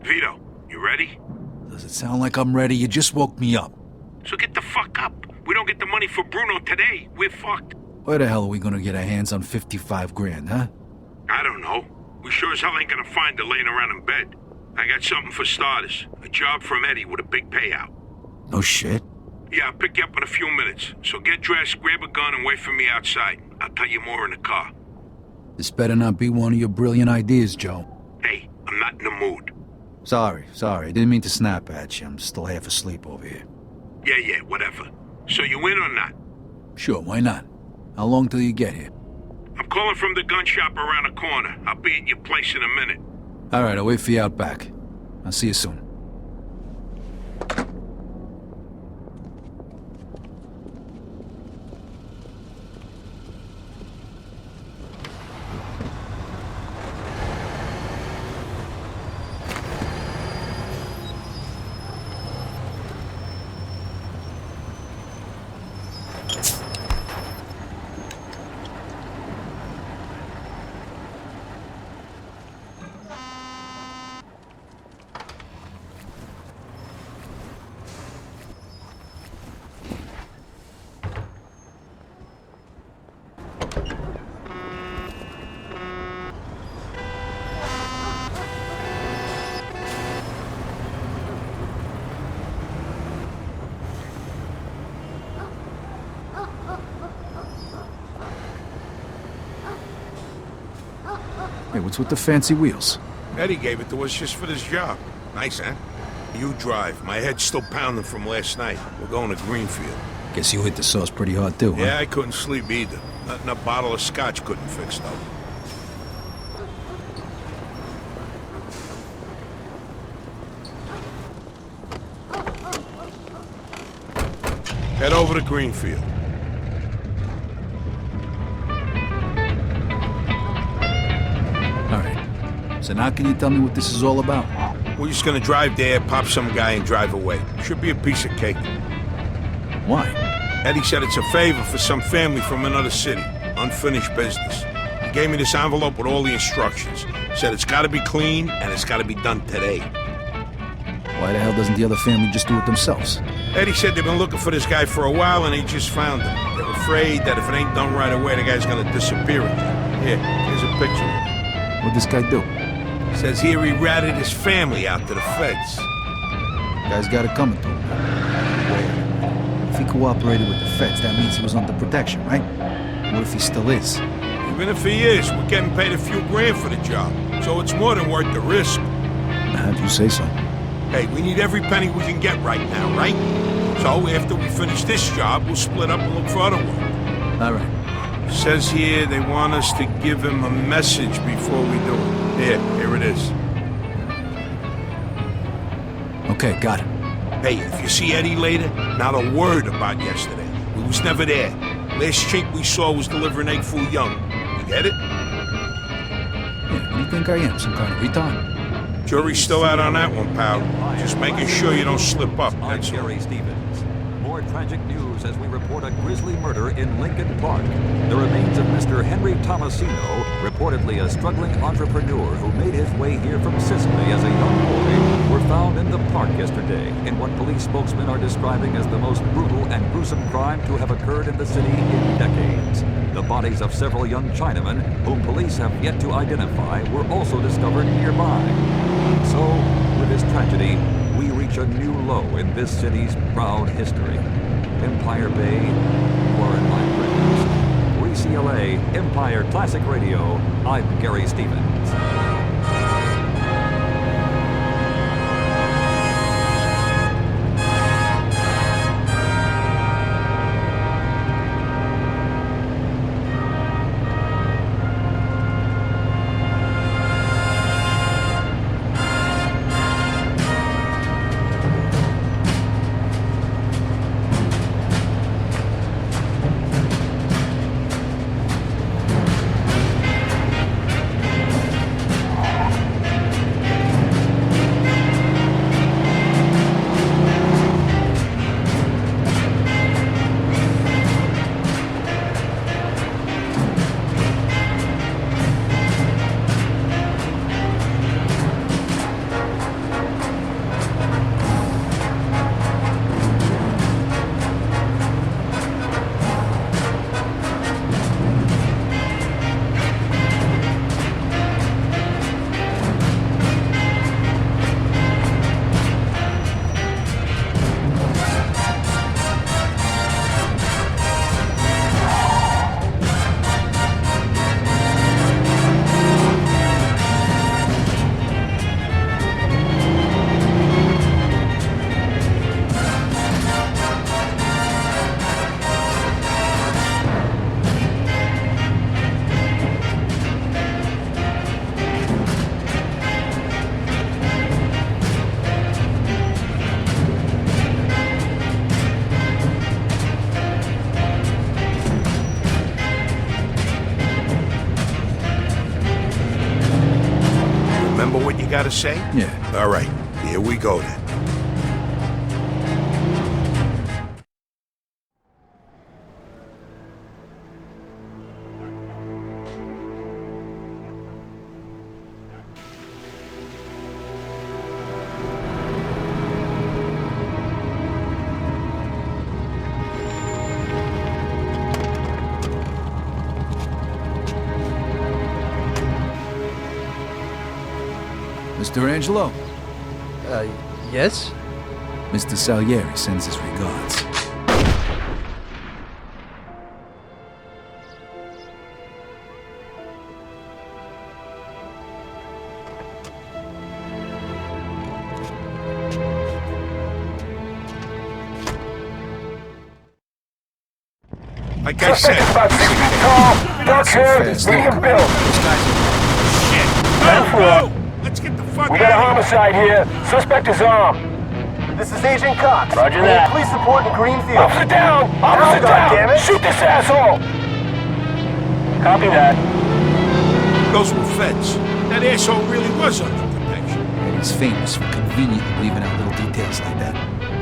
Vito, you ready? Does it sound like I'm ready? You just woke me up. So get the fuck up. We don't get the money for Bruno today, we're fucked. Where the hell are we gonna get our hands on 55 grand, huh? I don't know. We sure as hell ain't gonna find her laying around in bed. I got something for starters. A job from Eddie with a big payout. No shit. Yeah, I'll pick you up in a few minutes. So get dressed, grab a gun, and wait for me outside. I'll tell you more in the car. This better not be one of your brilliant ideas, Joe. Hey, I'm not in the mood. Sorry. I didn't mean to snap at you. I'm still half asleep over here. Yeah, whatever. So you in or not? Sure, why not? How long till you get here? I'm calling from the gun shop around the corner. I'll be at your place in a minute. All right, I'll wait for you out back. I'll see you soon. Hey, what's with the fancy wheels? Eddie gave it to us just for this job. Nice, huh? You drive. My head's still pounding from last night. We're going to Greenfield. Guess you hit the sauce pretty hard too, huh? Yeah, I couldn't sleep either. Nothing a bottle of scotch couldn't fix, though. Head over to Greenfield. All right. So now can you tell me what this is all about? We're just gonna drive there, pop some guy, and drive away. Should be a piece of cake. Why? Eddie said it's a favor for some family from another city. Unfinished business. He gave me this envelope with all the instructions. Said it's gotta be clean, and it's gotta be done today. Why the hell doesn't the other family just do it themselves? Eddie said they've been looking for this guy for a while, and they just found him. They're afraid that if it ain't done right away, the guy's gonna disappear again. Here, here's a picture of him. What'd this guy do? Says here he ratted his family out to the feds. Guy's got it coming to him. If he cooperated with the feds, that means he was under protection, right? What if he still is? Even if he is, we're getting paid a few grand for the job. So it's more than worth the risk. How'd you say so? Hey, we need every penny we can get right now, right? So after we finish this job, we'll split up and look for other work. All right. Says here they want us to give him a message before we do it. Here it is. Okay, got it. Hey, if you see Eddie later, not a word about yesterday. We was never there. Last chink we saw was delivering egg foo young. You get it? Yeah, what do you think I am, some kind of retard? Jury's still out on that one, pal. Just making sure you don't slip up, that's all. Gary Stevens. More tragic news as we report a grisly murder in Lincoln Park. The remains of Mr. Henry Tomasino, reportedly a struggling entrepreneur who made his way here from Sicily as a young boy, were found in the park yesterday in what police spokesmen are describing as the most brutal and gruesome crime to have occurred in the city in decades. The bodies of several young Chinamen, whom police have yet to identify, were also discovered nearby. So, with this tragedy, we reach a new low in this city's proud history. Empire Bay, Warren Libraries. For ECLA, Empire Classic Radio, I'm Gary Stevens. Remember what you gotta say? Yeah. All right, here we go then. Mr. Angelo, Yes? Mr. Salieri sends his regards. Like I said, About 6 feet tall, dark hair, medium build. Those guys are... shit! Move! Let's get the fuck We got a out of here! homicide here. Suspect is armed. This is Agent Cox. Roger I need that. police support in Greenfield. Officer down! Officer down! goddammit. Shoot this asshole! Copy that. Those were feds. That asshole really was under protection. And he's famous for conveniently leaving out little details like that.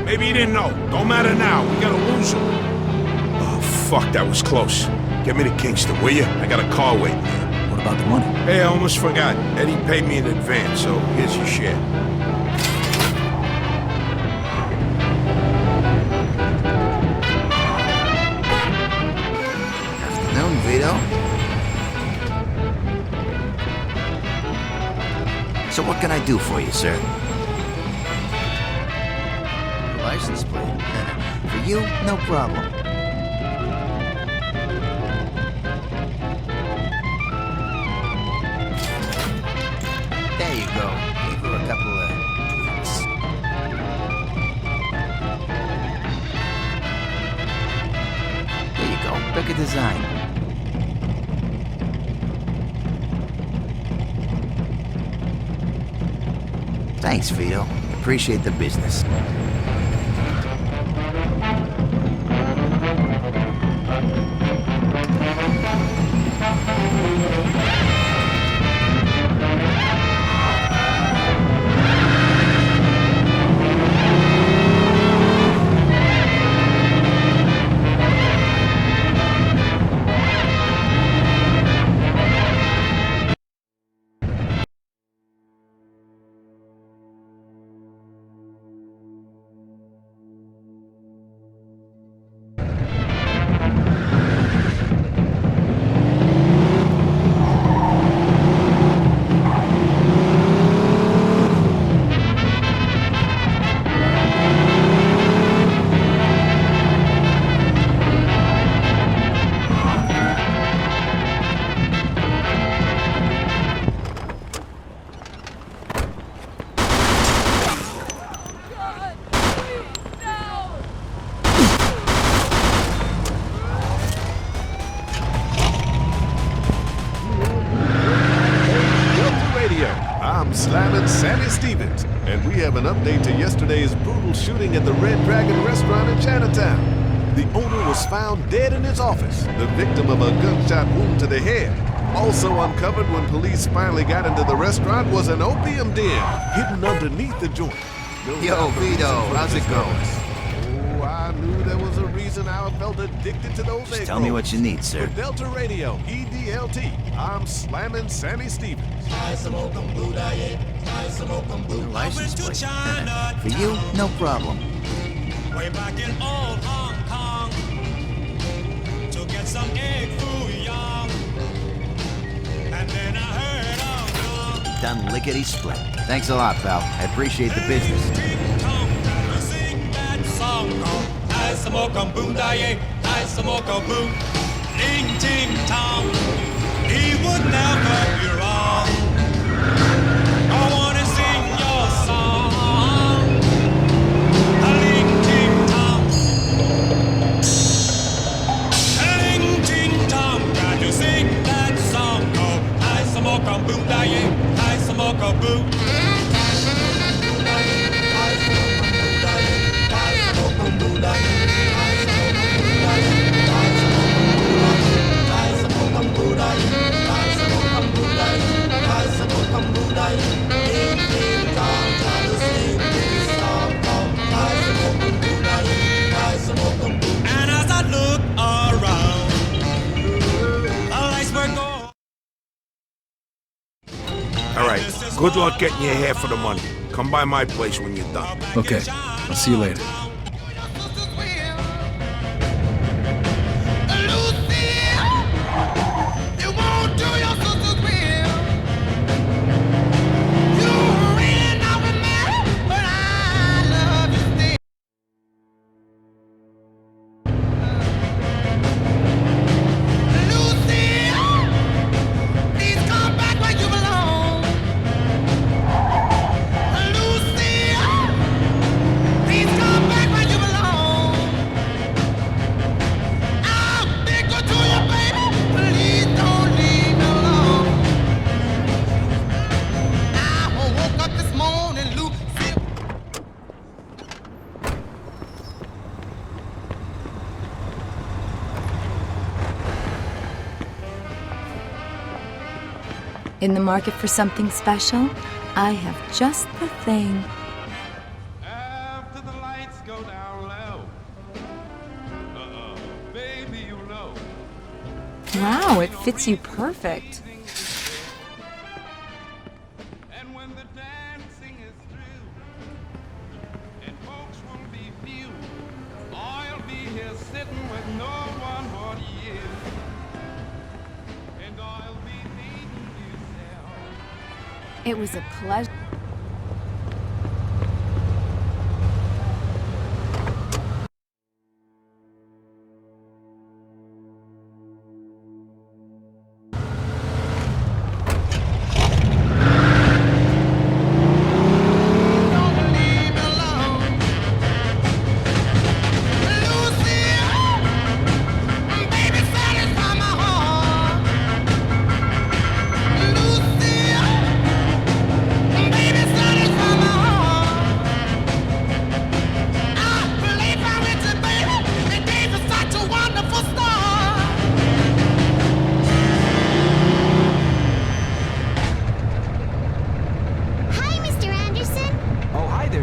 Maybe he didn't know. Don't matter now. We gotta lose him. Oh, fuck, that was close. Get me to Kingston, will you? I got a car waiting there. What about the money? Hey, I almost forgot. Eddie paid me in advance, so here's your share. Afternoon, Vito. So what can I do for you, sir? License plate. For you, no problem. There you go. Give her a couple of tweaks. There you go. Pick a design. Thanks, Vito. Appreciate the business. I'm Slamming Sammy Stevens, and we have an update to yesterday's brutal shooting at the Red Dragon restaurant in Chinatown. The owner was found dead in his office, the victim of a gunshot wound to the head. Also uncovered when police finally got into the restaurant was an opium den hidden underneath the joint. Yo, Vito, how's it going? Oh, I knew there was a reason I felt addicted to those egg Just tell me rolls. what you need, sir. For Delta Radio, EDLT, I'm Slamming Sammy Stevens. License plate. For you, no problem. Way back in old Hong Kong to get some egg foo young. And then I heard of Done lickety-split. Thanks a lot, pal. I appreciate the business. Ting Tong to sing that song. I smoke a boom daye, I smoke a boom. Ding ting tong, he would never be wrong. I wanna sing your song. A ling ting tong, a ling ting tong. Got to sing that song. Oh, I smoke a boom daye, I smoke a boom. I All right, good luck getting your half of the money. Come by my place when you're done. Okay, I'll see you later. In the market for something special? I have just the thing. After the lights go down low. Baby, you know. Wow, it fits you perfect. And when the dancing is through, and folks will be few, I'll be here sitting with no one but you. And I'll be needing you, Sal. It was a pleasure.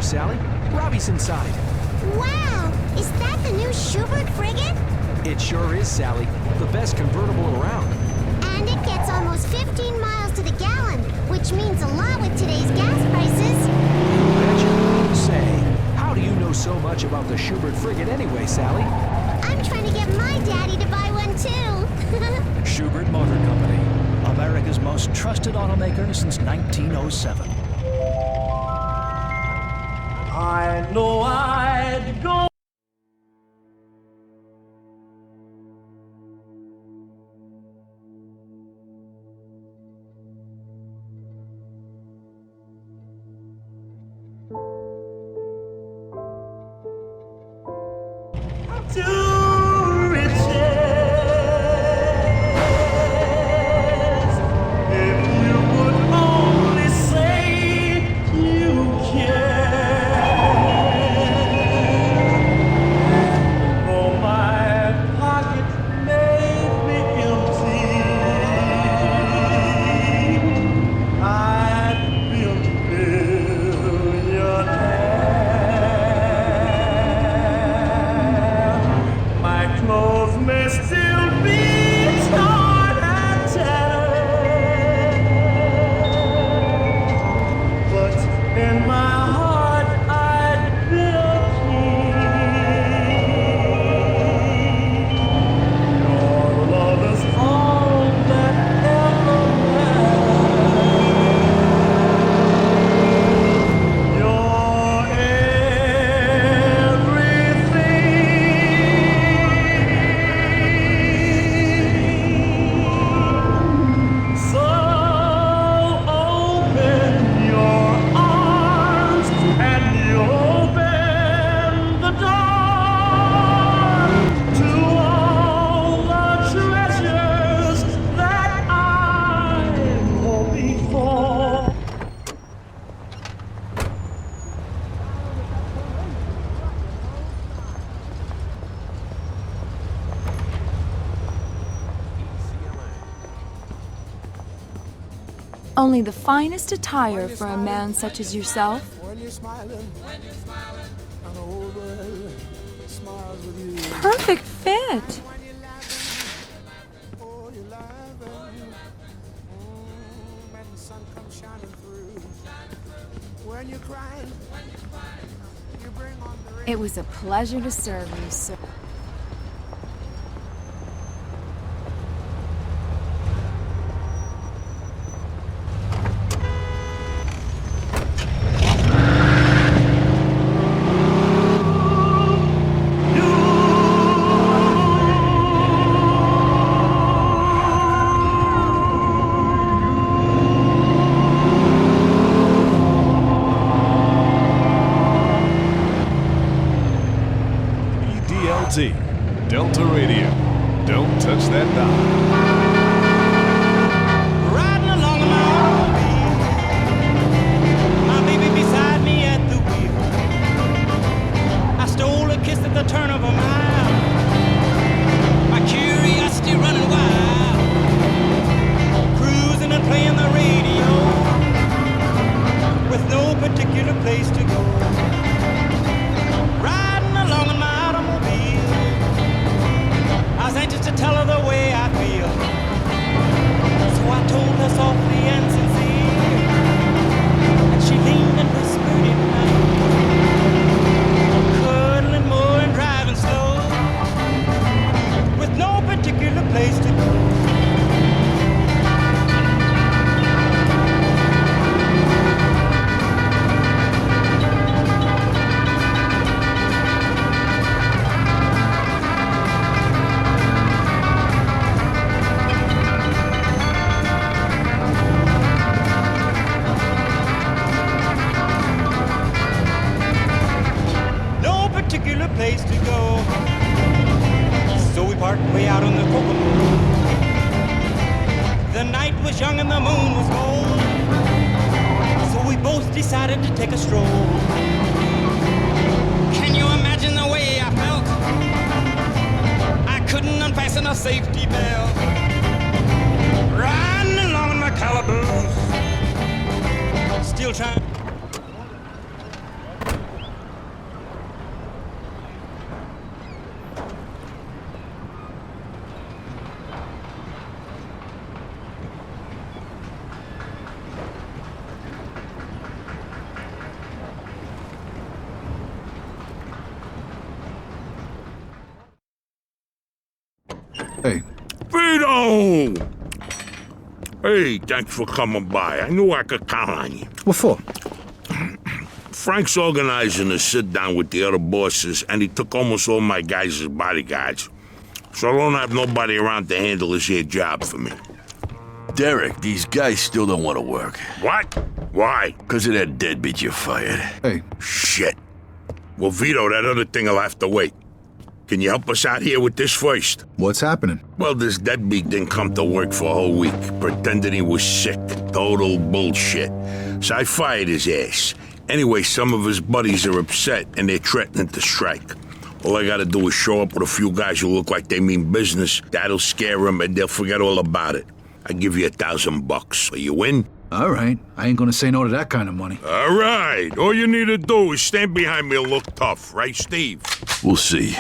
Sally. Robbie's inside. Wow! Is that the new Schubert frigate? It sure is, Sally. The best convertible around. And it gets almost 15 miles to the gallon, which means a lot with today's gas prices. Betcha. Say, how do you know so much about the Schubert frigate anyway, Sally? I'm trying to get my daddy to buy one too. Schubert Motor Company. America's most trusted automaker since 1907. I know I'd go. Only the finest attire for a man such as yourself. Perfect fit. It was a pleasure to serve you, sir. Delta Radio. Don't touch that dial. Riding along in my automobile, my baby beside me at the wheel. I stole a kiss at the turn of a mile, my curiosity running wild, cruising and playing the radio, with no particular place to go. Riding along in my I was anxious to tell her the way I feel, so I told her softly and sincere, and she leaned and whispered in my ear, cuddling more and driving slow, with no particular place to go. Place to go, so we parked way out on the Kokomo. The night was young and the moon was gold, so we both decided to take a stroll. Can you imagine the way I felt? I couldn't unfasten a safety belt, riding along in my calaboose, still trying. Hey. Vito! Hey, thanks for coming by. I knew I could count on you. What for? Frank's organizing a sit-down with the other bosses, and he took almost all my guys as bodyguards. So I don't have nobody around to handle this here job for me. Derek, these guys still don't want to work. What? Why? Because of that deadbeat you fired. Hey. Shit. Well, Vito, that other thing will have to wait. Can you help us out here with this first? What's happening? Well, this deadbeat didn't come to work for a whole week, pretending he was sick. Total bullshit. So I fired his ass. Anyway, some of his buddies are upset, and they're threatening to strike. All I gotta do is show up with a few guys who look like they mean business. That'll scare them, and they'll forget all about it. I give you $1,000. Are you in? All right. I ain't gonna say no to that kind of money. All right. All you need to do is stand behind me and look tough, right, Steve? We'll see.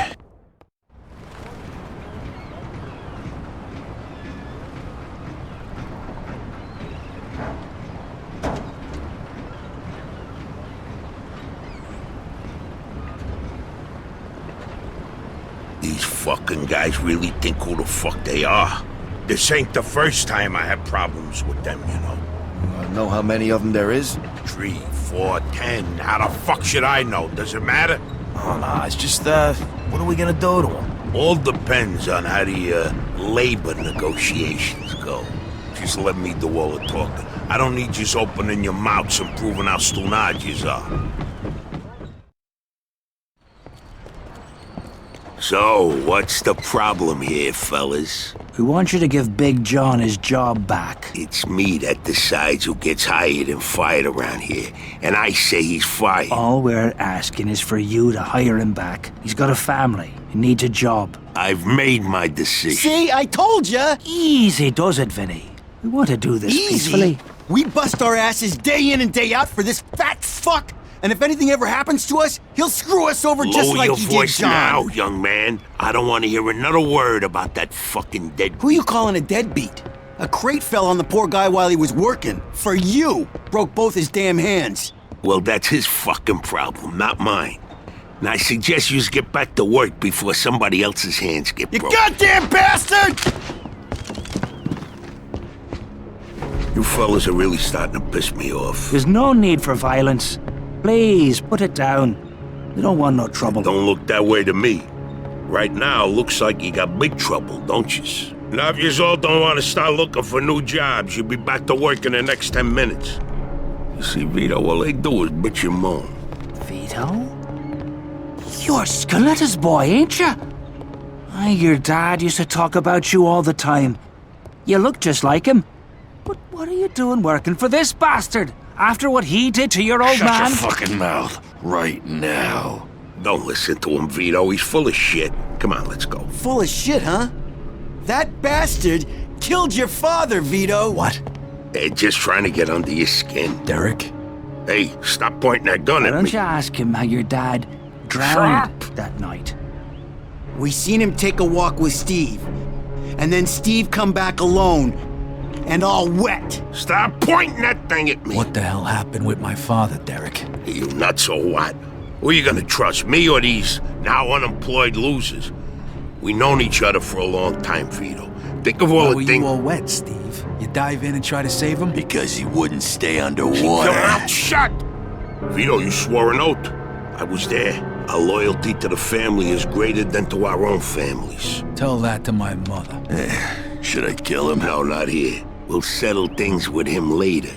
These fucking guys really think who the fuck they are. This ain't the first time I had problems with them, you know. Know how many of them there is? 3, 4, 10. How the fuck should I know? Does it matter? Oh, nah, it's just, what are we gonna do to them? All depends on how the, labor negotiations go. Just let me do all the talking. I don't need you opening your mouths and proving how stunad yous are. So, what's the problem here, fellas? We want you to give Big John his job back. It's me that decides who gets hired and fired around here, and I say he's fired. All we're asking is for you to hire him back. He's got a family. He needs a job. I've made my decision. See, I told ya! Easy does it, Vinny. We want to do this peacefully. We bust our asses day in and day out for this fat fuck! And if anything ever happens to us, he'll screw us over just like he did John. Lower your voice now, young man. I don't want to hear another word about that fucking deadbeat. Who you calling a deadbeat? A crate fell on the poor guy while he was working. For you! Broke both his damn hands. Well, that's his fucking problem, not mine. And I suggest you get back to work before somebody else's hands get broken. You goddamn bastard! You fellas are really starting to piss me off. There's no need for violence. Please, put it down. We don't want no trouble. Don't look that way to me. Right now, looks like you got big trouble, don't yous? Now, if yous all don't want to start looking for new jobs, you'll be back to work in the next 10 minutes. You see, Vito, all they do is bitch and moan. Vito? You're Scoletta's boy, ain't you? Your dad used to talk about you all the time. You look just like him. But what are you doing working for this bastard? After what he did to your old man? Shut your fucking mouth right now. Don't listen to him, Vito. He's full of shit. Come on, let's go. Full of shit, huh? That bastard killed your father, Vito. What? They're just trying to get under your skin. Derek? Hey, stop pointing that gun Why at don't me. you ask him how your dad drowned that night? We seen him take a walk with Steve. And then Steve come back alone. And all wet. Stop pointing that thing at me. What the hell happened with my father, Derek? You nuts or what? Who are you gonna trust, me or these now unemployed losers? We known each other for a long time, Vito. Think of all Why the were things... you all wet, Steve? You dive in and try to save him? Because he wouldn't stay Keep underwater. your mouth shut! Vito, you swore an oath. I was there. Our loyalty to the family is greater than to our own families. Tell that to my mother. Should I kill him? No, not here. We'll settle things with him later.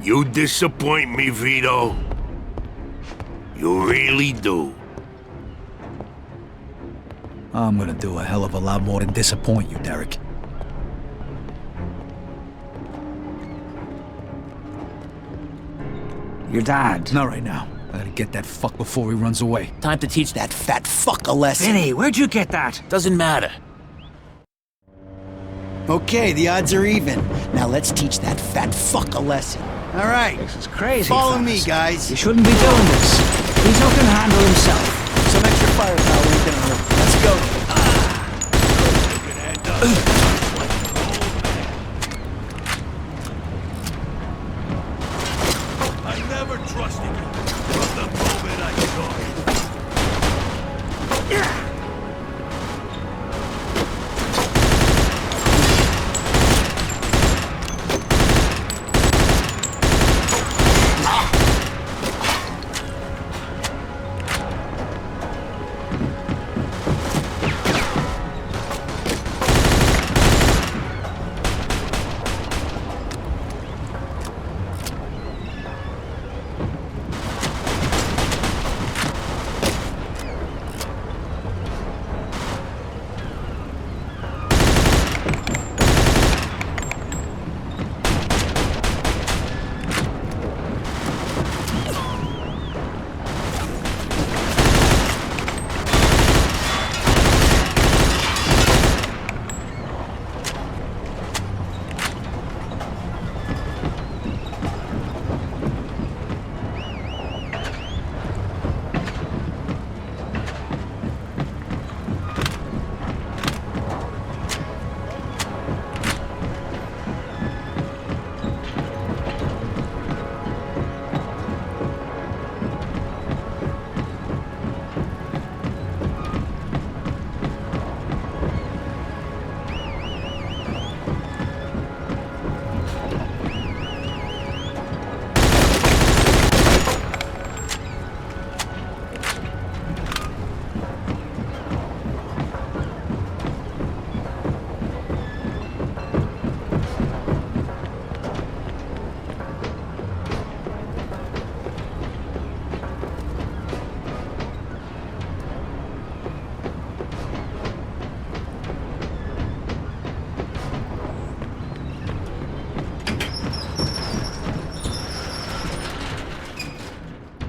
You disappoint me, Vito. You really do. I'm gonna do a hell of a lot more than disappoint you, Derek. Your dad? Not right now. I gotta get that fuck before he runs away. Time to teach that fat fuck a lesson. Vinny, where'd you get that? Doesn't matter. Okay, the odds are even. Now let's teach that fat fuck a lesson. All right. This is crazy. Follow me, fellas. guys. You shouldn't be doing this. Vito can handle himself. Some extra firepower ain't gonna hurt. Let's go. I never trusted you from the moment I saw you.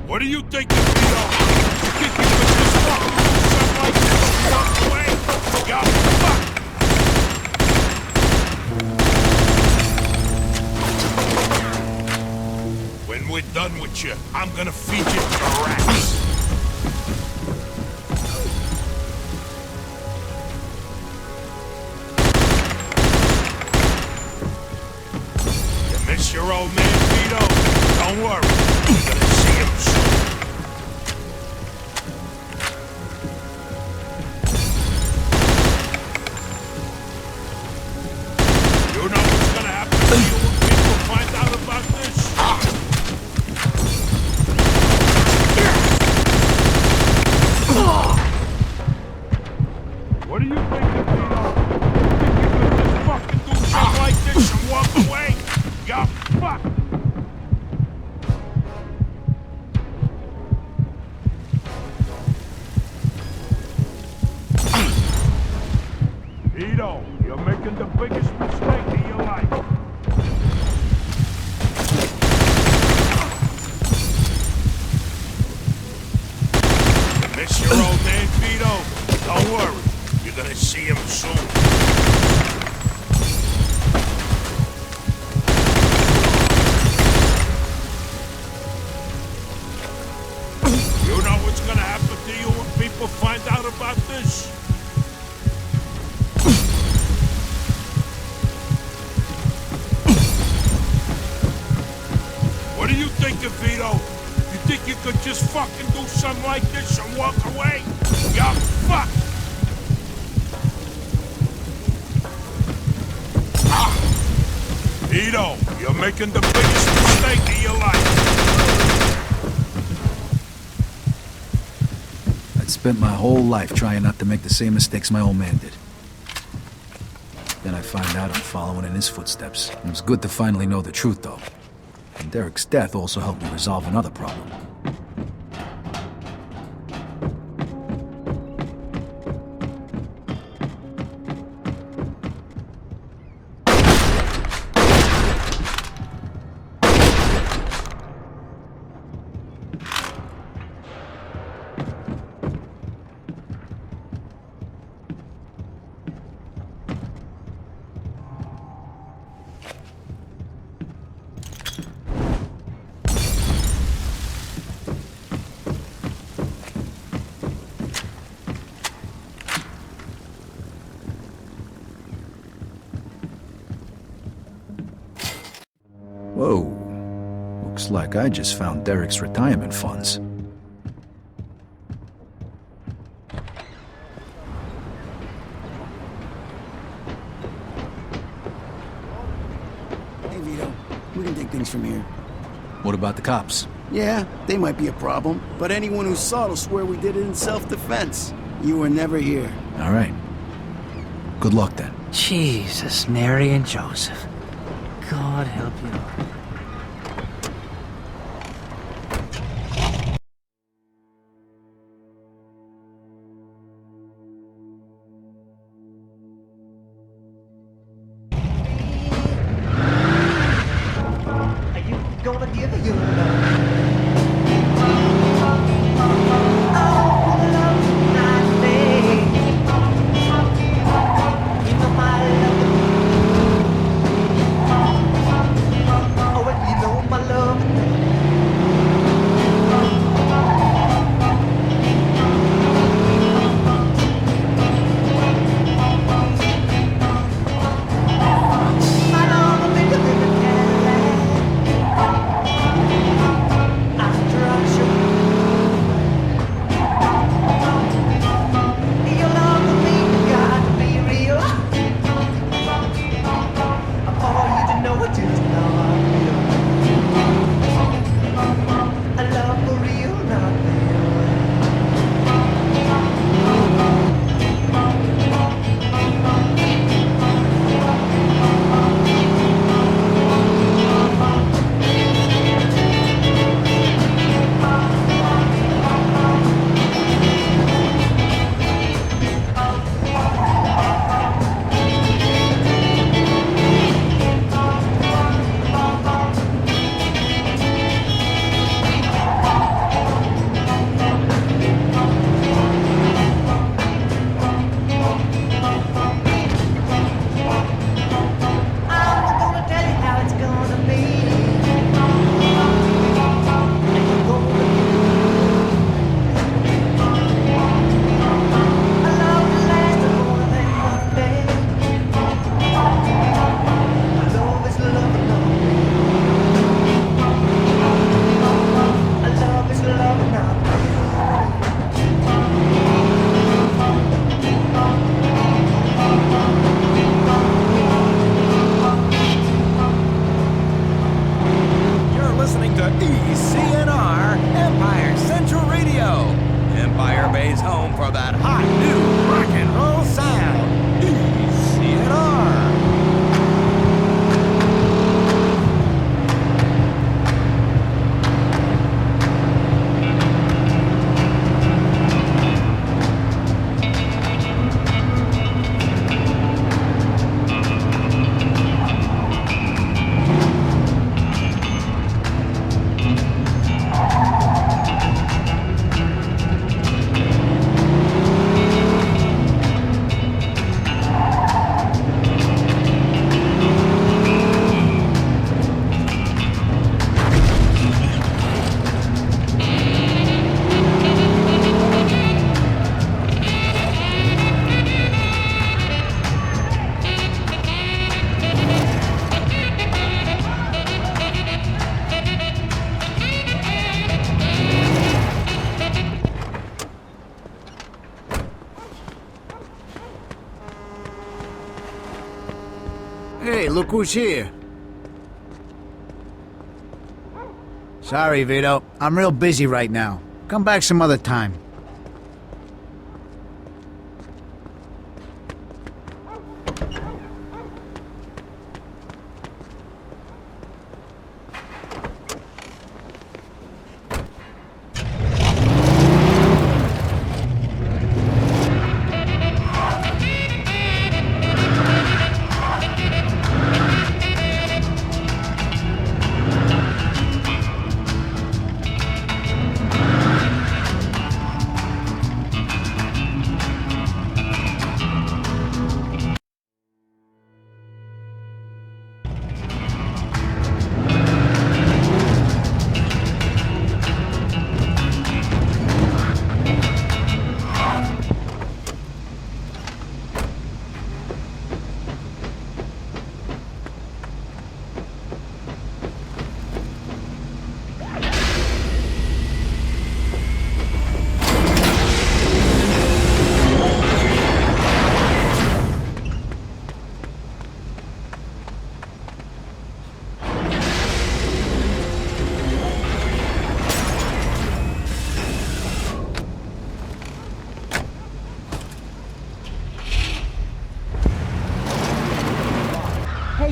What do you think, Vito? You think you could just walk into sunlight and walk away? Yo, fuck! When we're done with you, I'm gonna feed you to rats. Miss your old man, Vito? Don't worry. You're gonna see him soon. You know what's gonna happen to you when people find out about this? What do you think, Vito? Fucking do something like this and walk away? You fuck! Vito, you're making the biggest mistake of your life. You miss your old man, Vito? Don't worry. You're gonna see him soon. You know what's gonna happen to you when people find out about this? What do you think, Vito? You think you could just fucking do something like this and walk away? You fuck! Vito, you're making the biggest mistake of your life. I'd spent my whole life trying not to make the same mistakes my old man did. Then I find out I'm following in his footsteps. It was good to finally know the truth, though. And Derek's death also helped me resolve another problem. Whoa. Looks like I just found Derek's retirement funds. Hey, Vito. We can take things from here. What about the cops? Yeah, they might be a problem, but anyone who saw it'll swear we did it in self-defense. You were never here. All right. Good luck, then. Jesus, Mary and Joseph. God help you. ECNR, Empire Central Radio. Empire Bay's home for that hot new rock and roll sound. ECNR. Hey, look who's here. Sorry, Vito. I'm real busy right now. Come back some other time.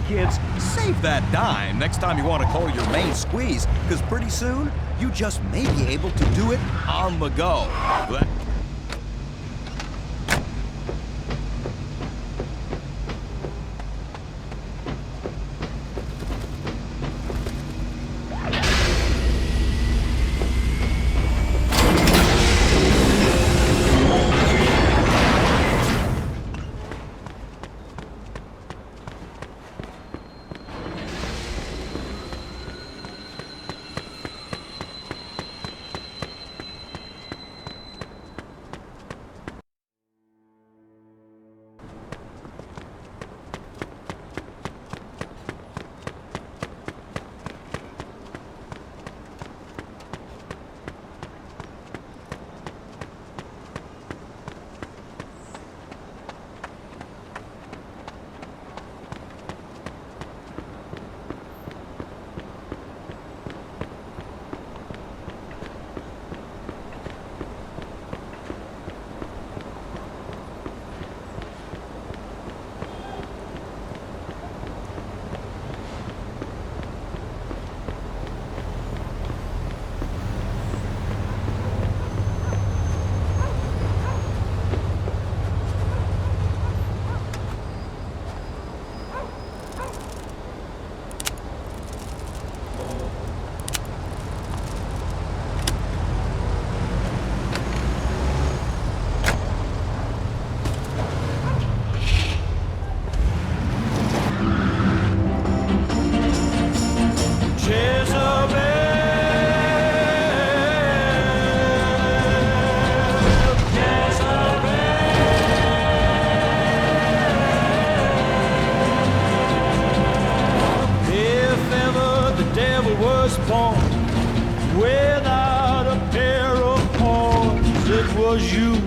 Kids, save that dime next time you want to call your main squeeze, because pretty soon, you just may be able to do it on the go. Without a pair of horns, it was you.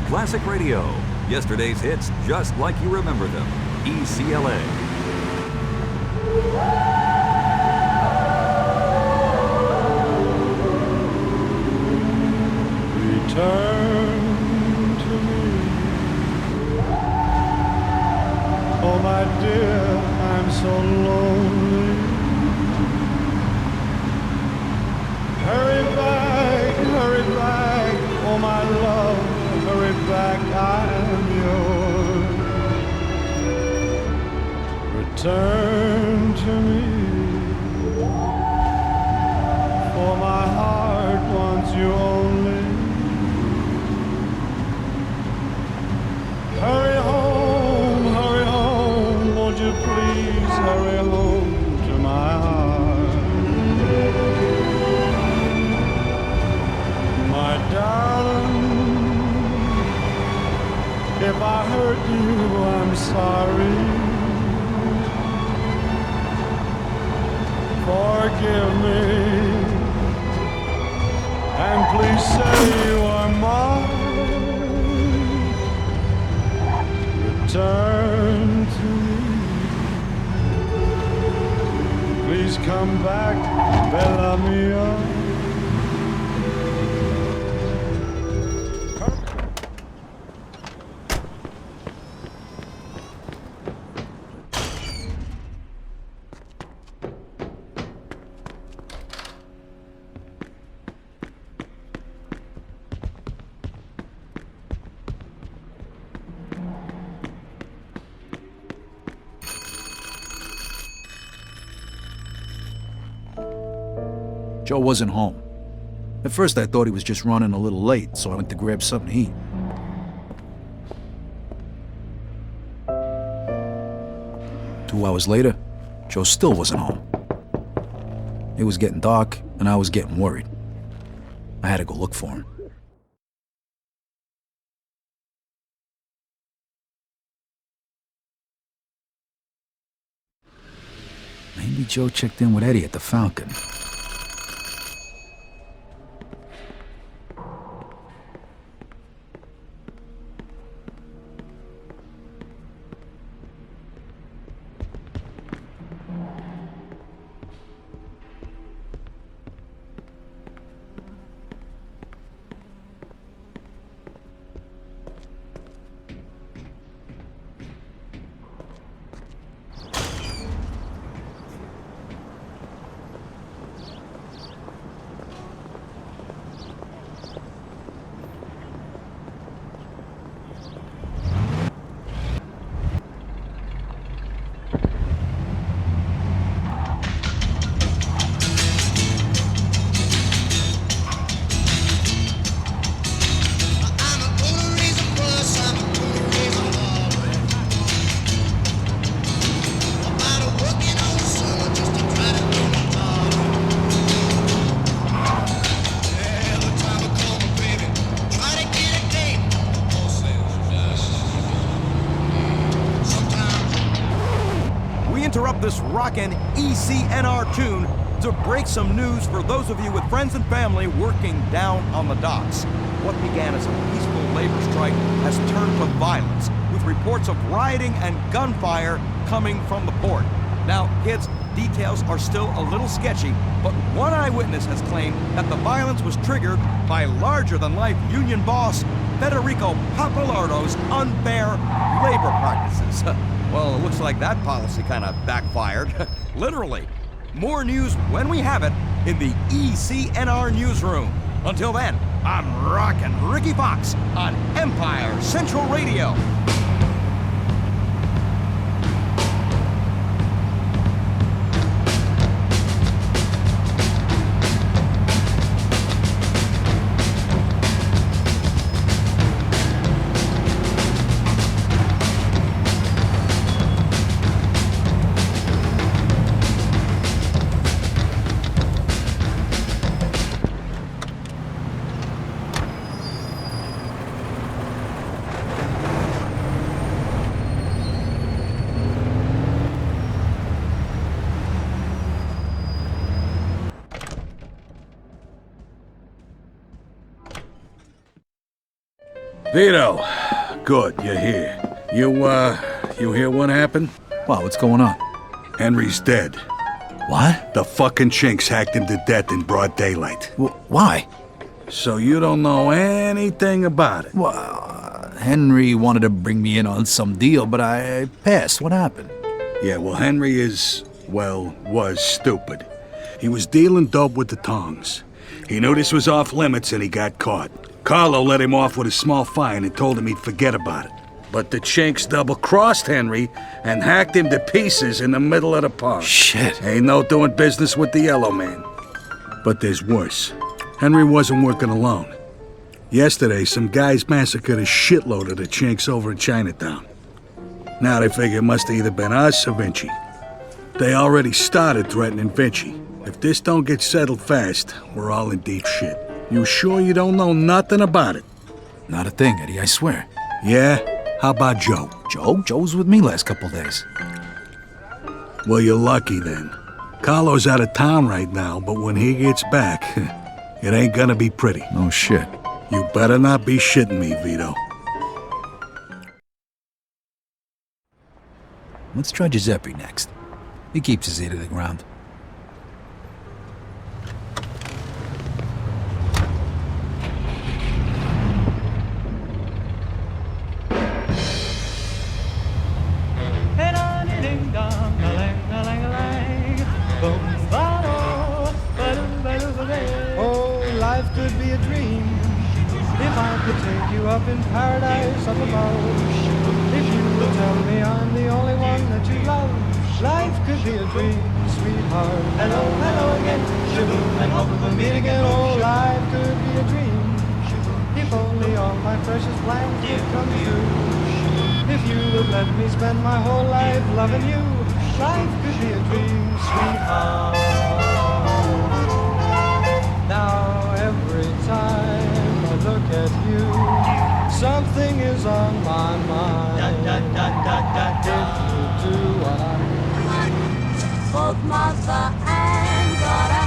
Classic Radio. Yesterday's hits just like you remember them. ECLA. Return to me. Oh my dear, I'm so lonely. Hurry back, oh my love. Hurry back, I'm yours. Return to me, for my heart wants you only. Hurry home, won't you please hurry home to my heart. My darling, if I hurt you, I'm sorry. Forgive me, and please say you are mine. Return to me. Please come back, Bella Mia. Joe wasn't home. At first I thought he was just running a little late, so I went to grab something to eat. Two hours later, Joe still wasn't home. It was getting dark, and I was getting worried. I had to go look for him. Maybe Joe checked in with Eddie at the Falcon. Interrupt this rockin' ECNR tune to break some news for those of you with friends and family working down on the docks. What began as a peaceful labor strike has turned to violence, with reports of rioting and gunfire coming from the port. Now, kids, details are still a little sketchy, but one eyewitness has claimed that the violence was triggered by larger-than-life union boss Federico Papalardo's unfair labor practices. Well, it looks like that policy kind of backfired. Literally. More news when we have it in the ECNR newsroom. Until then, I'm rockin' Ricky Fox on Empire Central Radio. Vito, good, you're here. You hear what happened? Wow, what's going on? Henry's dead. What? The fucking chinks hacked him to death in broad daylight. Why? So you don't know anything about it? Well, Henry wanted to bring me in on some deal, but I passed. What happened? Yeah, well, Henry was stupid. He was dealing dope with the tongs. He knew this was off limits and he got caught. Carlo let him off with a small fine and told him he'd forget about it. But the chinks double-crossed Henry and hacked him to pieces in the middle of the park. Shit. Ain't no doing business with the Yellow Man. But there's worse. Henry wasn't working alone. Yesterday, some guys massacred a shitload of the chinks over in Chinatown. Now they figure it must have either been us or Vinci. They already started threatening Vinci. If this don't get settled fast, we're all in deep shit. You sure you don't know nothing about it? Not a thing, Eddie, I swear. Yeah? How about Joe? Joe? Joe was with me last couple days. Well, you're lucky then. Carlo's out of town right now, but when he gets back, it ain't gonna be pretty. No shit. You better not be shitting me, Vito. Let's try Giuseppe next. He keeps his ear to the ground. Oh, life could be a dream if I could take you up in paradise up above. If you would tell me I'm the only one that you love, life could be a dream, sweetheart. Hello, hello again, shaboom, and hope we'll meet again. Oh, life could be a dream if only all my precious plans would come true. If you would let me spend my whole life loving you, life could be a dream, sweetheart. Now every time I look at you, something is on my mind. If you do what I both mother and daughter.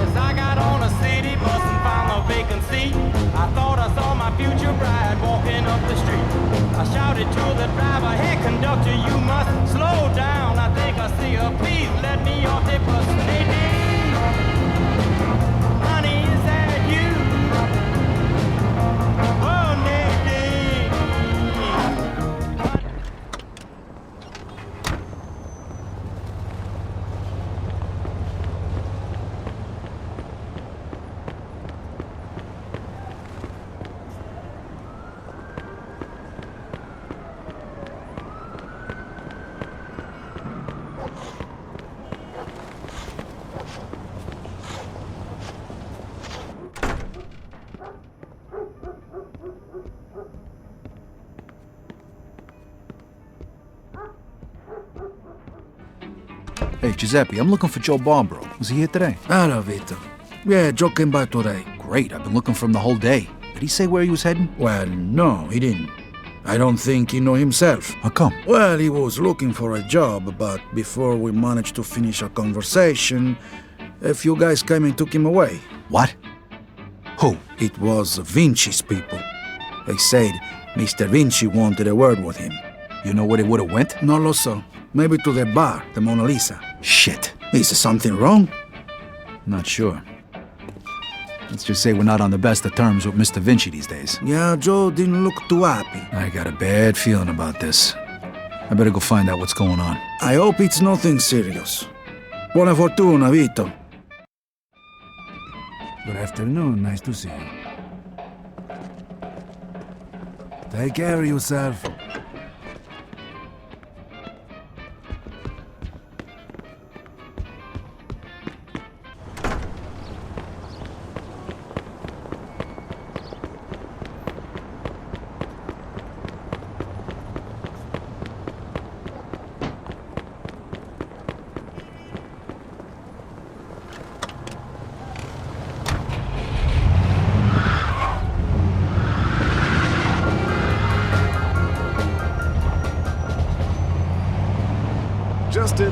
As I got on a city bus and found a vacancy, I thought I saw my future bride walking up the street. I shouted to the driver, hey conductor, you must slow down. I think I see her, please let me off the bus. Nadine, honey, is that you? Oh, Nadine. Hey, Giuseppe, I'm looking for Joe Barbaro. Was he here today? Hello, Vito. Yeah, Joe came by today. Great, I've been looking for him the whole day. Did he say where he was heading? Well, no, he didn't. I don't think he know himself. How come? Well, he was looking for a job, but before we managed to finish our conversation, a few guys came and took him away. What? Who? It was Vinci's people. They said Mr. Vinci wanted a word with him. You know where they would have went? No lo so. Maybe to the bar, the Mona Lisa. Shit. Is something wrong? Not sure. Let's just say we're not on the best of terms with Mr. Vinci these days. Yeah, Joe didn't look too happy. I got a bad feeling about this. I better go find out what's going on. I hope it's nothing serious. Buona fortuna, Vito. Good afternoon, nice to see you. Take care of yourself.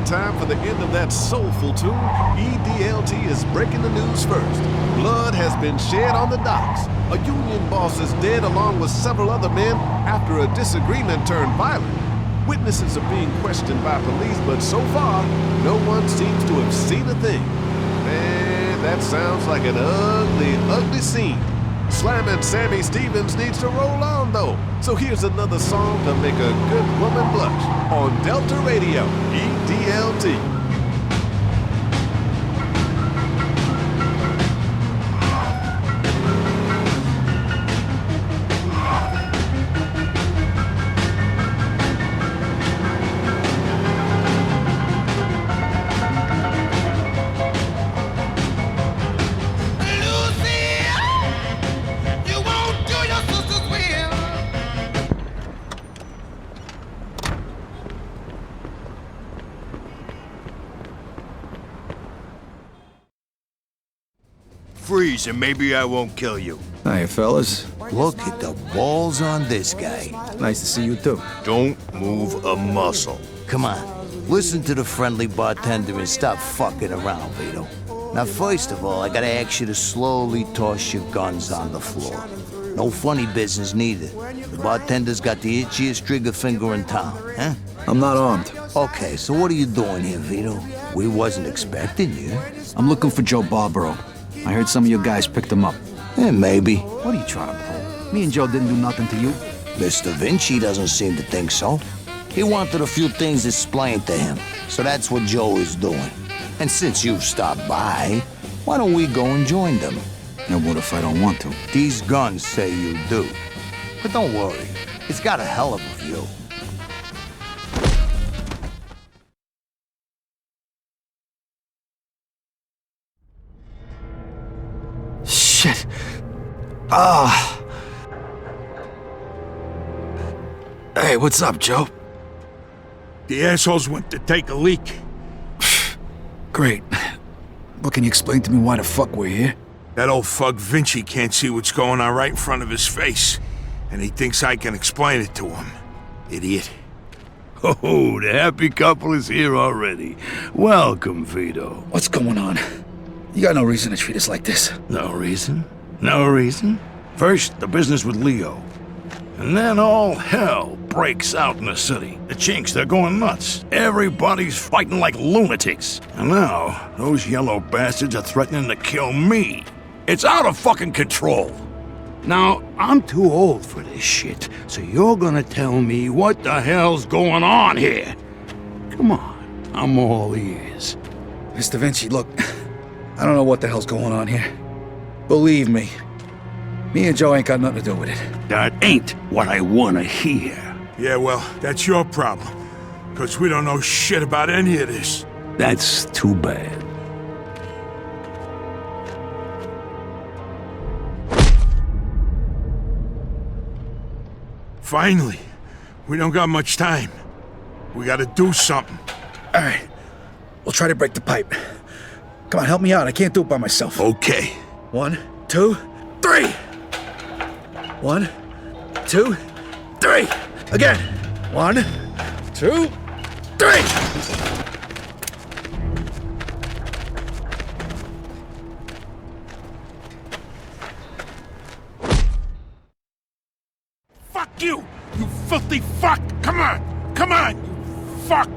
in time for the end of that soulful tune, EDLT is breaking the news first. Blood has been shed on the docks. A union boss is dead along with several other men after a disagreement turned violent. Witnesses are being questioned by police, but so far, no one seems to have seen a thing. Man, that sounds like an ugly, ugly scene. Slamming Sammy Stevens needs to roll on, though. So here's another song to make a good woman blush on Delta Radio, EDLT. Freeze and maybe I won't kill you. Hiya, fellas. Look at the balls on this guy. Nice to see you, too. Don't move a muscle. Come on, listen to the friendly bartender and stop fucking around, Vito. Now, first of all, I gotta ask you to slowly toss your guns on the floor. No funny business neither. The bartender's got the itchiest trigger finger in town, huh? I'm not armed. Okay, so what are you doing here, Vito? We wasn't expecting you. I'm looking for Joe Barbaro. I heard some of you guys picked him up. Yeah, maybe. What are you trying to pull? Me and Joe didn't do nothing to you. Mr. Vinci doesn't seem to think so. He wanted a few things explained to him, so that's what Joe is doing. And since you've stopped by, why don't we go and join them? And what if I don't want to? These guns say you do. But don't worry, it's got a hell of a view. Shit. Ah. Hey, what's up, Joe? The assholes went to take a leak. Great. But can you explain to me why the fuck we're here? That old fuck Vinci can't see what's going on right in front of his face. And he thinks I can explain it to him. Idiot. Oh, the happy couple is here already. Welcome, Vito. What's going on? You got no reason to treat us like this. No reason? No reason? First, the business with Leo. And then all hell breaks out in the city. The Chinks, they're going nuts. Everybody's fighting like lunatics. And now, those yellow bastards are threatening to kill me. It's out of fucking control. Now, I'm too old for this shit, so you're gonna tell me what the hell's going on here. Come on, I'm all ears. Mr. Vinci, look, I don't know what the hell's going on here. Believe me, me and Joe ain't got nothing to do with it. That ain't what I wanna hear. Yeah, well, that's your problem. Because we don't know shit about any of this. That's too bad. Finally. We don't got much time. We gotta do something. All right. We'll try to break the pipe. Come on, help me out. I can't do it by myself. Okay. 1, 2, 3! 1, 2, 3! Again! 1, 2, 3! Fuck you! You filthy fuck! Come on! Come on! You fuck!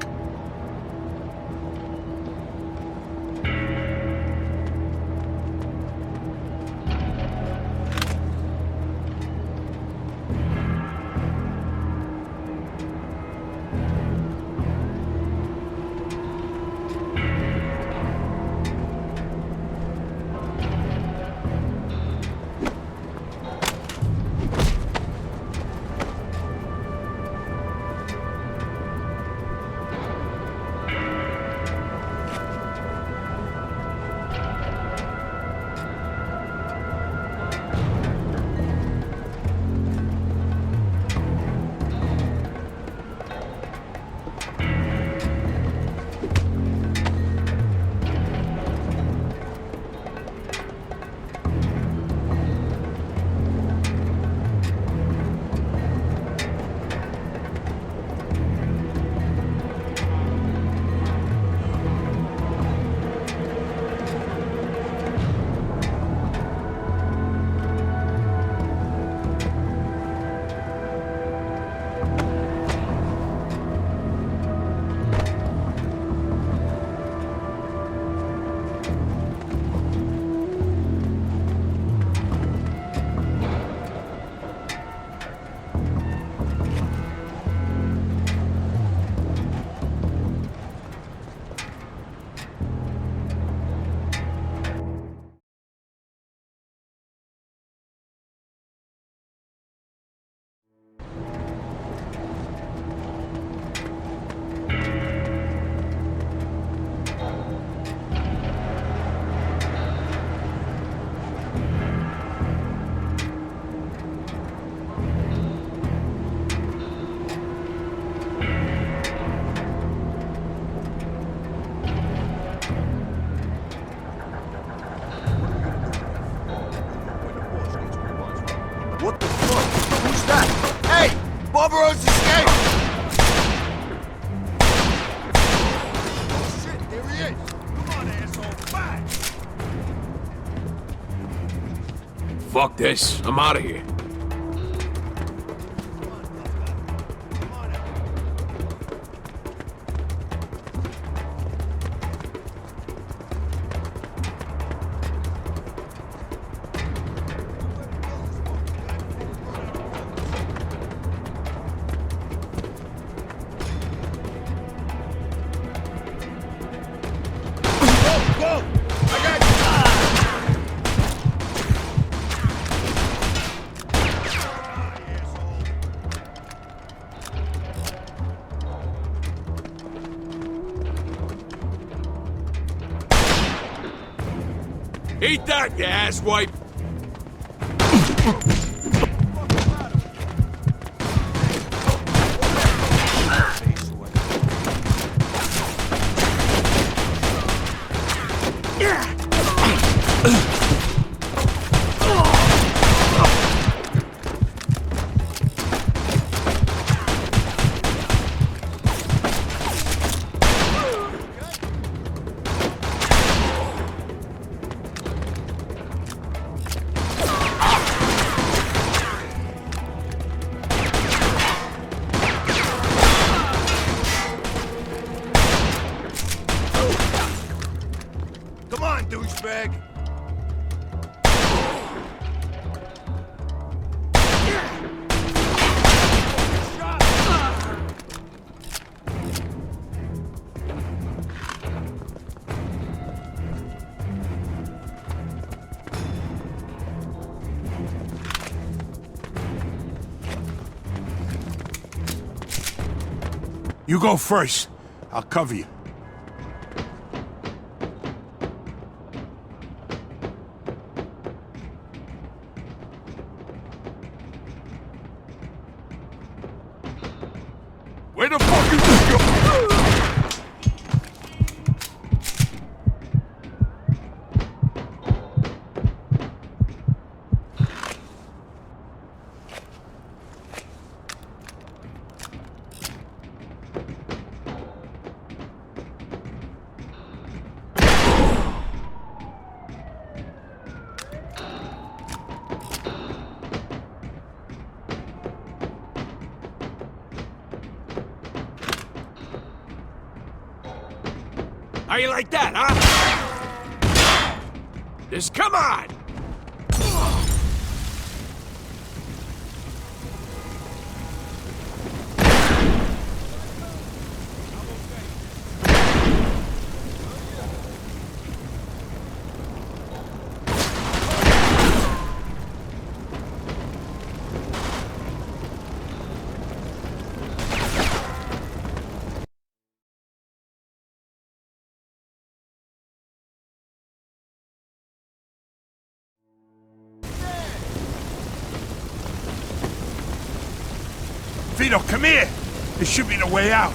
cover us, escape! Oh shit, there he is! Come on, asshole, back! Fuck this. I'm out of here. Eat that, you asswipe! Come on, douchebag! You go first. I'll cover you. Where the fuck is this go? How you like that, huh? Just come on! Vito, come here! This should be the way out.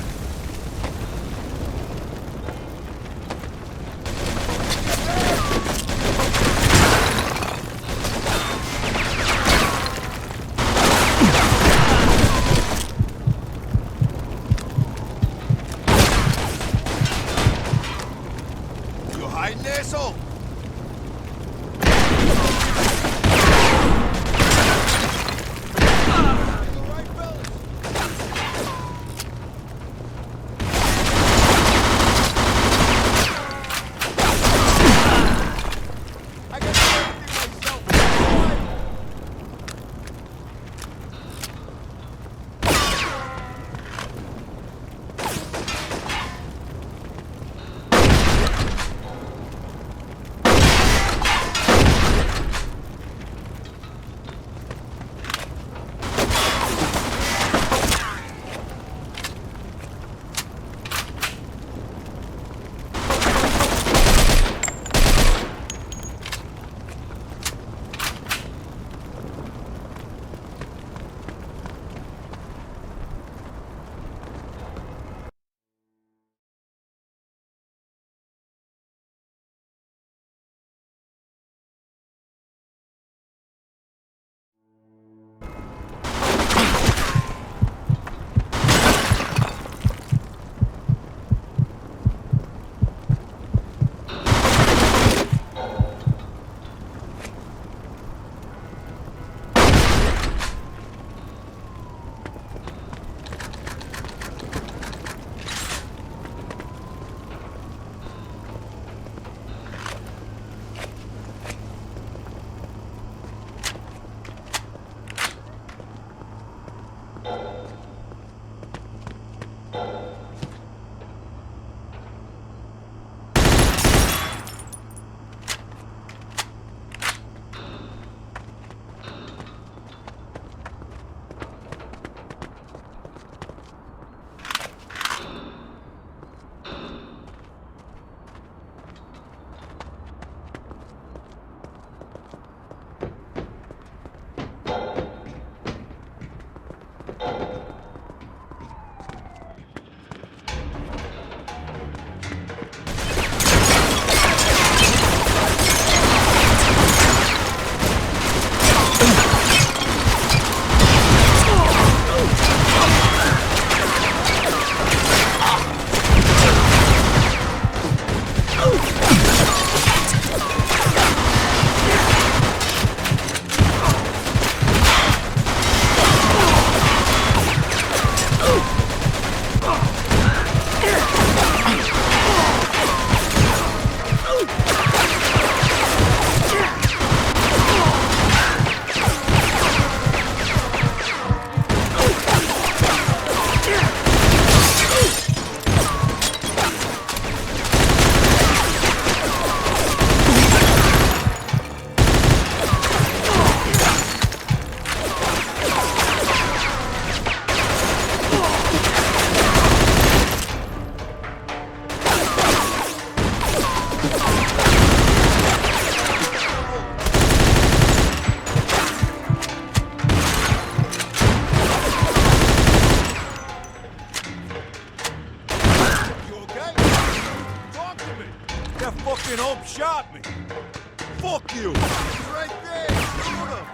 You hiding, asshole? That fucking hope shot me. Fuck you. He's right there. Shoot him.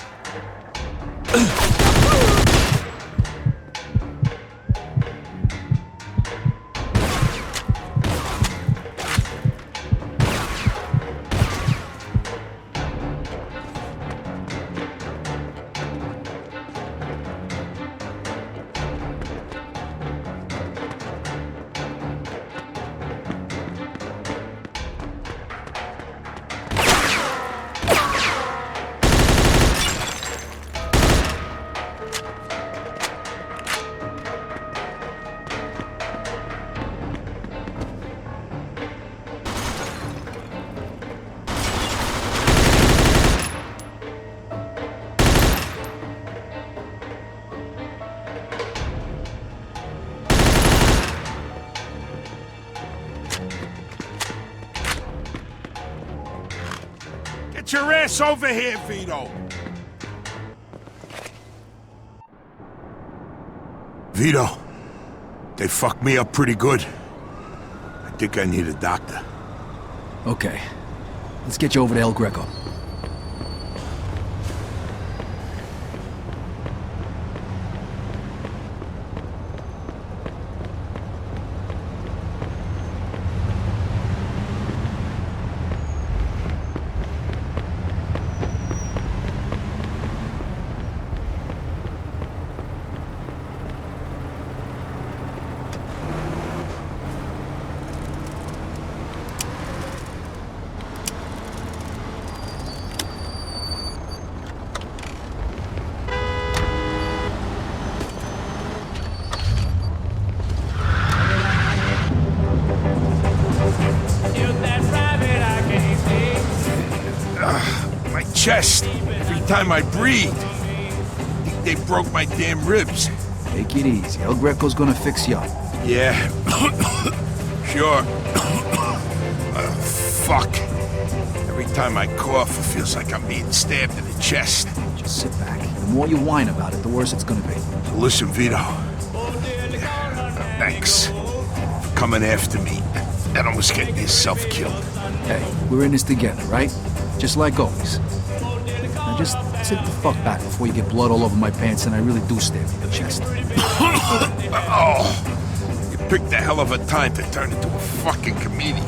Get your ass over here, Vito! Vito, they fucked me up pretty good. I think I need a doctor. Okay. Let's get you over to El Greco. My chest, every time I breathe. I think they broke my damn ribs. Take it easy. El Greco's gonna fix you up. Yeah. Sure. Fuck. Every time I cough, it feels like I'm being stabbed in the chest. Just sit back. The more you whine about it, the worse it's gonna be. So listen, Vito. Thanks for coming after me and almost getting yourself killed. Hey, we're in this together, right? Just like always. Now just sit the fuck back before you get blood all over my pants and I really do stab you in the chest. Oh, you picked a hell of a time to turn into a fucking comedian.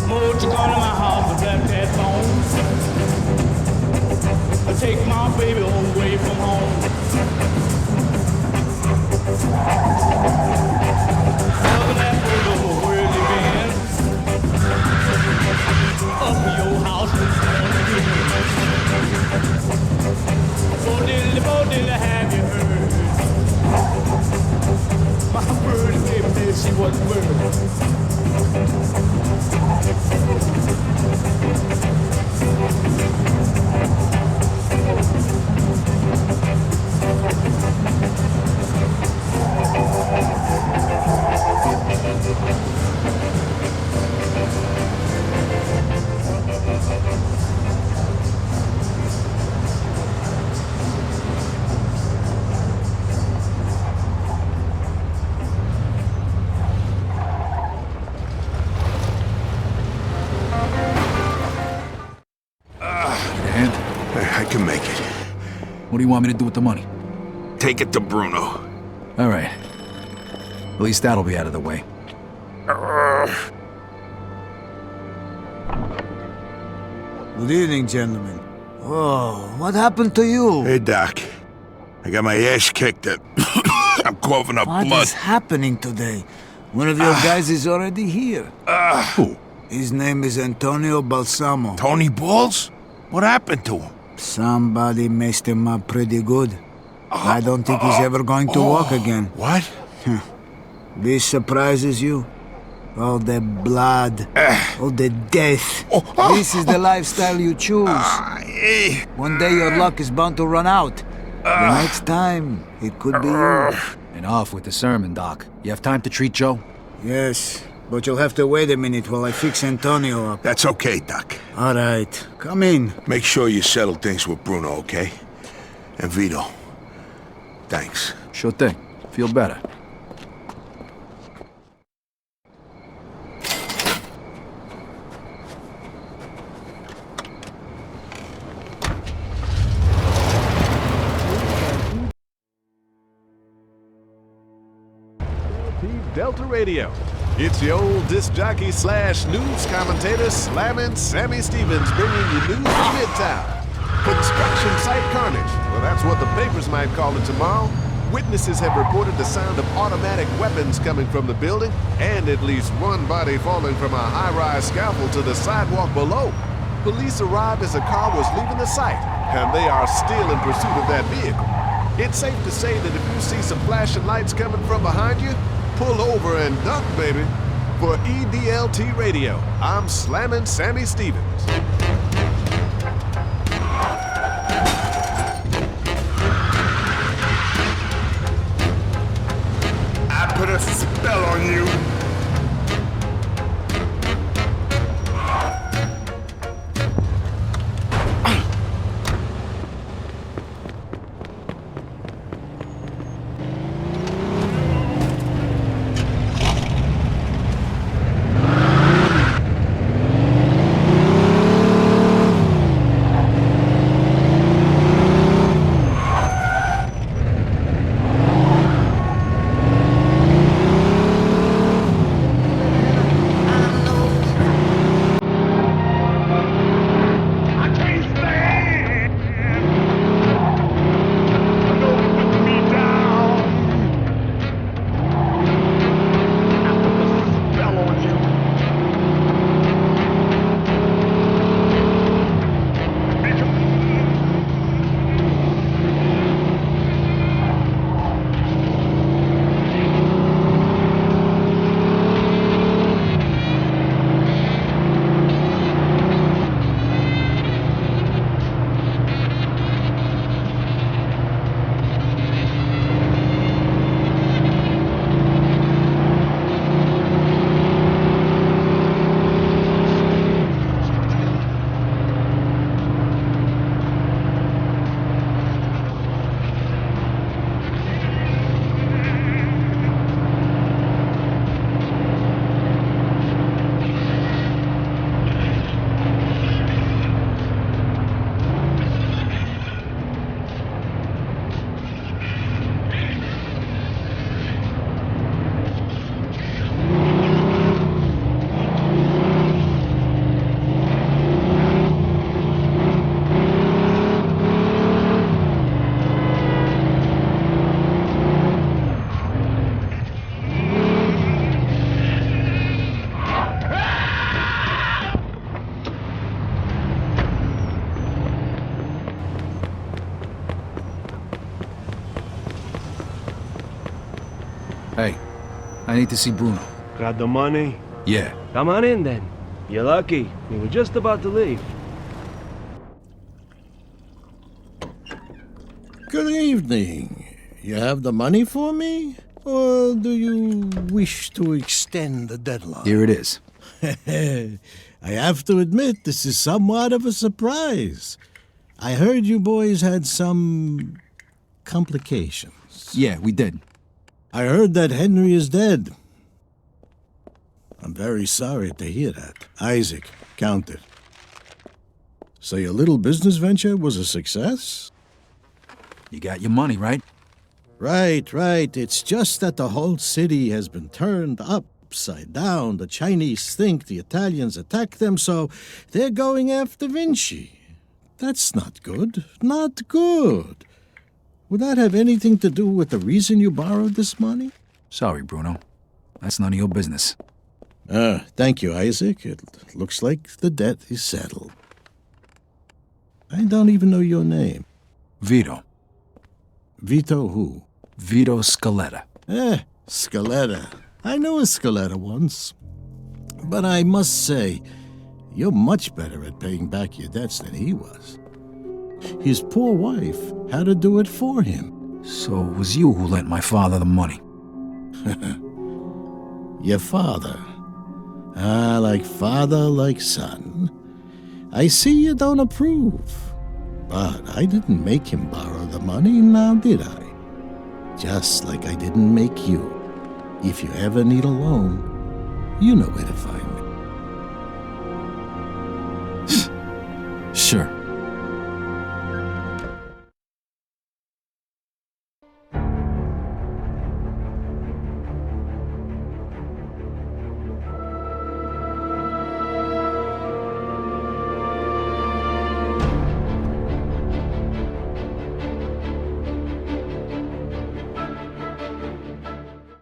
Moved to go to my house and left that phone. I take my baby away from home. Other that photo, where you been? Up to your house and oh, diddly, have you heard? My bird baby, she wasn't worth. I can make it. What do you want me to do with the money? Take it to Bruno. All right. At least that'll be out of the way. Good evening, gentlemen. Whoa, what happened to you? Hey, Doc. I got my ass kicked. I'm coughing up blood. What is happening today? One of your guys is already here. Who? His name is Antonio Balsamo. Tony Balls? What happened to him? Somebody messed him up pretty good. I don't think he's ever going to walk again. What? This surprises you? All the blood, all the death. This is the lifestyle you choose. One day your luck is bound to run out. The next time, it could be you. And off with the sermon, Doc. You have time to treat Joe? Yes, but you'll have to wait a minute while I fix Antonio up. That's okay, Doc. All right, come in. Make sure you settle things with Bruno, okay? And Vito. Thanks. Sure thing. Feel better. Delta Radio. It's your old disc jockey slash news commentator slamming Sammy Stevens bringing you news from Midtown. Construction site carnage. Well, that's what the papers might call it tomorrow. Witnesses have reported the sound of automatic weapons coming from the building and at least one body falling from a high-rise scaffold to the sidewalk below. Police arrived as the car was leaving the site, and they are still in pursuit of that vehicle. It's safe to say that if you see some flashing lights coming from behind you, pull over and duck, baby. For EDLT Radio, I'm slamming Sammy Stevens. I put a spell on you. Hey, I need to see Bruno. Got the money? Yeah. Come on in then. You're lucky. We were just about to leave. Good evening. You have the money for me? Or do you wish to extend the deadline? Here it is. I have to admit, this is somewhat of a surprise. I heard you boys had some complications. Yeah, we did. I heard that Henry is dead. I'm very sorry to hear that. Isaac, count it. So your little business venture was a success? You got your money, right? Right. It's just that the whole city has been turned upside down. The Chinese think the Italians attacked them, so they're going after Vinci. That's not good. Not good. Would that have anything to do with the reason you borrowed this money? Sorry, Bruno. That's none of your business. Thank you, Isaac. It looks like the debt is settled. I don't even know your name. Vito. Vito who? Vito Scaletta. Scaletta. I knew a Scaletta once. But I must say, you're much better at paying back your debts than he was. His poor wife had to do it for him. So it was you who lent my father the money? Your father. Ah, like father, like son. I see you don't approve. But I didn't make him borrow the money, now did I? Just like I didn't make you. If you ever need a loan, you know where to find me. Sure.